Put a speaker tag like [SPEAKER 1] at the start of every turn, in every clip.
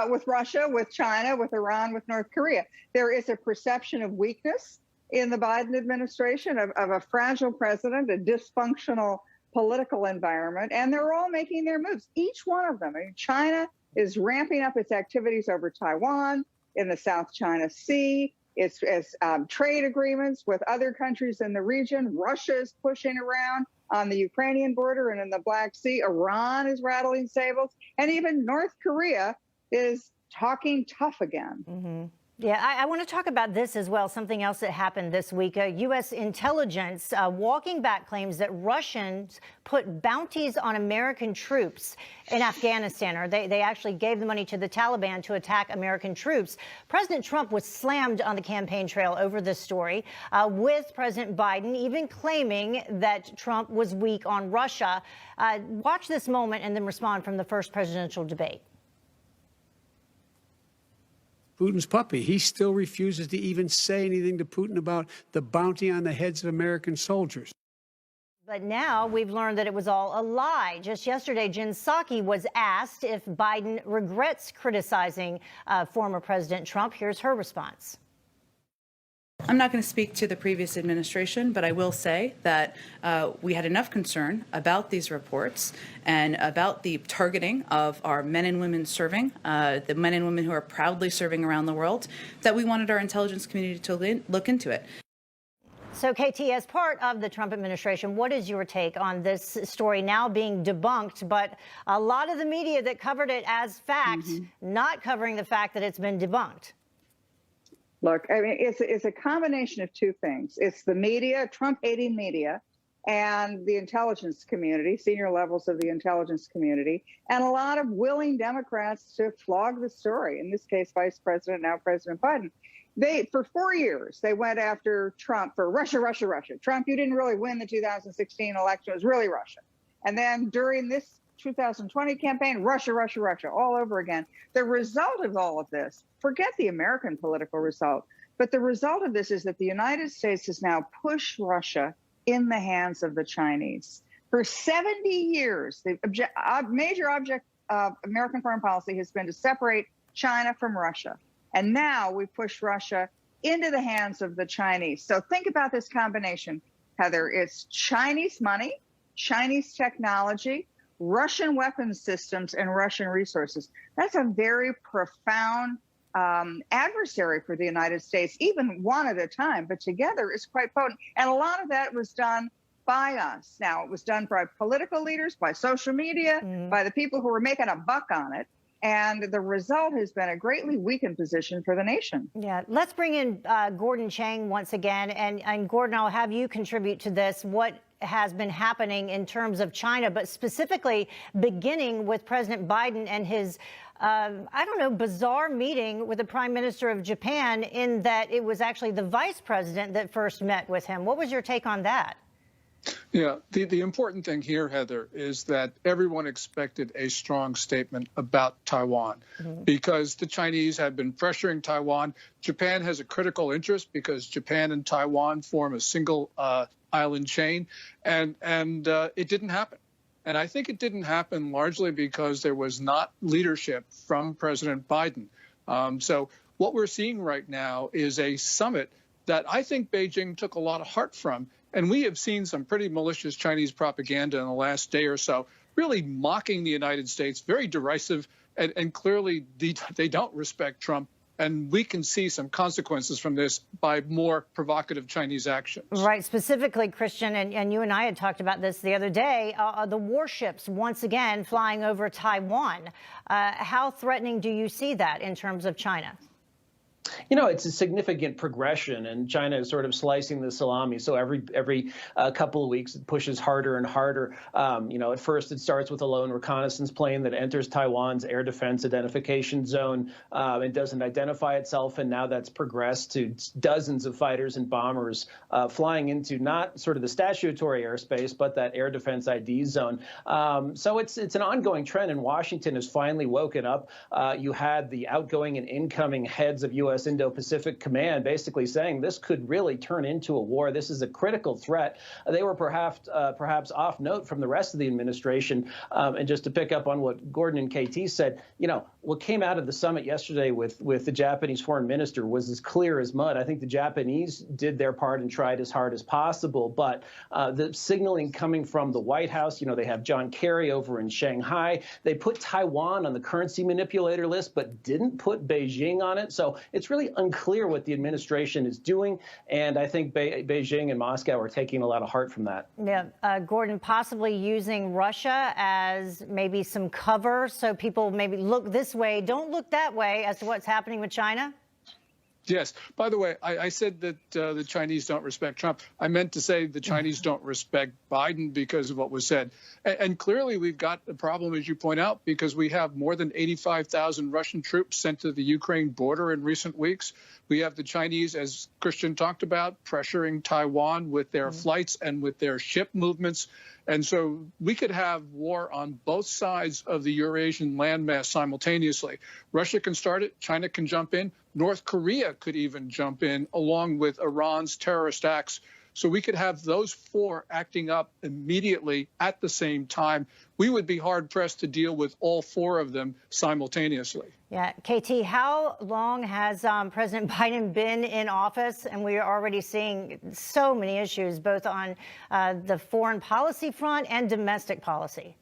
[SPEAKER 1] with Russia, with China, with Iran, with North Korea. There is a perception of weakness in the Biden administration, of a fragile president, a dysfunctional political environment, and they're all making their moves, each one of them. I mean, China is ramping up its activities over Taiwan, in the South China Sea, its trade agreements with other countries in the region. Russia is pushing around on the Ukrainian border and in the Black Sea. Iran is rattling sables, and even North Korea is talking tough again.
[SPEAKER 2] Mm-hmm. Yeah, I want to talk about this as well, something else that happened this week. U.S. intelligence walking back claims that Russians put bounties on American troops in Afghanistan, or they actually gave the money to the Taliban to attack American troops. President Trump was slammed on the campaign trail over this story, with President Biden even claiming that Trump was weak on Russia. Watch this moment and then respond from the first presidential debate.
[SPEAKER 3] Putin's puppy. He still refuses to even say anything to Putin about the bounty on the heads of American soldiers.
[SPEAKER 2] But now we've learned that it was all a lie. Just yesterday, Jen Psaki was asked if Biden regrets criticizing former President Trump. Here's her response.
[SPEAKER 4] I'm not going to speak to the previous administration, but I will say that we had enough concern about these reports and about the targeting of our men and women serving, the men and women who are proudly serving around the world, that we wanted our intelligence community to look into it.
[SPEAKER 2] So, KT, as part of the Trump administration, what is your take on this story now being debunked, but a lot of the media that covered it as fact, not covering the fact that it's been debunked?
[SPEAKER 1] Look, I mean, it's a combination of two things. It's the media, Trump-hating media, and the intelligence community, senior levels of the intelligence community, and a lot of willing Democrats to flog the story. In this case, Vice President, now President Biden. For 4 years, they went after Trump for Russia, Russia, Russia. Trump, you didn't really win the 2016 election. It was really Russia. And then during this 2020 campaign, Russia, Russia, Russia, all over again. The result of all of this, forget the American political result, but the result of this is that the United States has now pushed Russia in the hands of the Chinese. For 70 years, the major object of American foreign policy has been to separate China from Russia. And now we push Russia into the hands of the Chinese. So think about this combination, Heather. It's Chinese money, Chinese technology, Russian weapons systems, and Russian resources. That's a very profound adversary for the United States, even one at a time, but together is quite potent. And a lot of that was done by us. Now, it was done by political leaders, by social media, by the people who were making a buck on it. And the result has been a greatly weakened position for the nation.
[SPEAKER 2] Yeah, let's bring in Gordon Chang once again. And Gordon, I'll have you contribute to this. What has been happening in terms of China, but specifically beginning with President Biden and his, bizarre meeting with the Prime Minister of Japan, in that it was actually the vice president that first met with him. What was your take on that?
[SPEAKER 5] Yeah, the important thing here, Heather, is that everyone expected a strong statement about Taiwan because the Chinese have been pressuring Taiwan. Japan has a critical interest because Japan and Taiwan form a single island chain, and it didn't happen. And I think it didn't happen largely because there was not leadership from President Biden. So what we're seeing right now is a summit that I think Beijing took a lot of heart from. And we have seen some pretty malicious Chinese propaganda in the last day or so, really mocking the United States, very derisive, and clearly they don't respect Trump. And we can see some consequences from this by more provocative Chinese actions.
[SPEAKER 2] Right. Specifically, Christian, and you and I had talked about this the other day, the warships once again flying over Taiwan. How threatening do you see that in terms of China?
[SPEAKER 6] You know, it's a significant progression, and China is sort of slicing the salami. So every couple of weeks, it pushes harder and harder. At first it starts with a lone reconnaissance plane that enters Taiwan's air defense identification zone and doesn't identify itself. And now that's progressed to dozens of fighters and bombers flying into not sort of the statutory airspace, but that air defense ID zone. So it's an ongoing trend, and Washington has finally woken up. You had the outgoing and incoming heads of U.S. Indo-Pacific Command basically saying this could really turn into a war. This is a critical threat. They were perhaps off note from the rest of the administration. And just to pick up on what Gordon and KT said, what came out of the summit yesterday with the Japanese foreign minister was as clear as mud. I think the Japanese did their part and tried as hard as possible, but the signaling coming from the White House, they have John Kerry over in Shanghai. They put Taiwan on the currency manipulator list, but didn't put Beijing on it. So it's really unclear what the administration is doing, and I think Beijing and Moscow are taking a lot of heart from that.
[SPEAKER 2] Yeah, Gordon, possibly using Russia as maybe some cover so people maybe look this way, don't look that way as to what's happening with China?
[SPEAKER 5] Yes. By the way, I said that the Chinese don't respect Trump. I meant to say the Chinese don't respect Biden because of what was said. And clearly we've got a problem, as you point out, because we have more than 85,000 Russian troops sent to the Ukraine border in recent weeks. We have the Chinese, as Christian talked about, pressuring Taiwan with their flights and with their ship movements. And so we could have war on both sides of the Eurasian landmass simultaneously. Russia can start it. China can jump in. North Korea could even jump in, along with Iran's terrorist acts. So we could have those four acting up immediately at the same time. We would be hard-pressed to deal with all four of them simultaneously.
[SPEAKER 2] Yeah. KT, how long has President Biden been in office? And we are already seeing so many issues, both on the foreign policy front and domestic policy.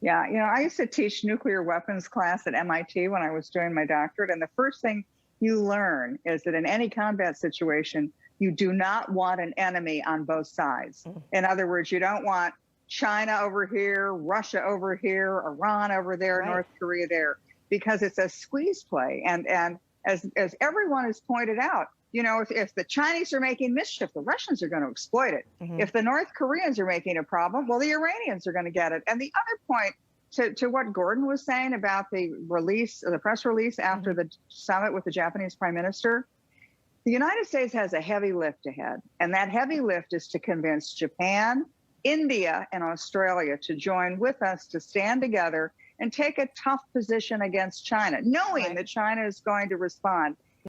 [SPEAKER 1] Yeah, I used to teach nuclear weapons class at MIT when I was doing my doctorate. And the first thing you learn is that in any combat situation, you do not want an enemy on both sides. In other words, you don't want China over here, Russia over here, Iran over there, right, North Korea there, because it's a squeeze play. And as everyone has pointed out, if the Chinese are making mischief, the Russians are going to exploit it. If the North Koreans are making a problem, well, the Iranians are going to get it. And the other point to what Gordon was saying about the press release after the summit with the Japanese Prime Minister, the United States has a heavy lift ahead. And that heavy lift is to convince Japan, India, and Australia to join with us, to stand together and take a tough position against China, knowing that China is going to respond.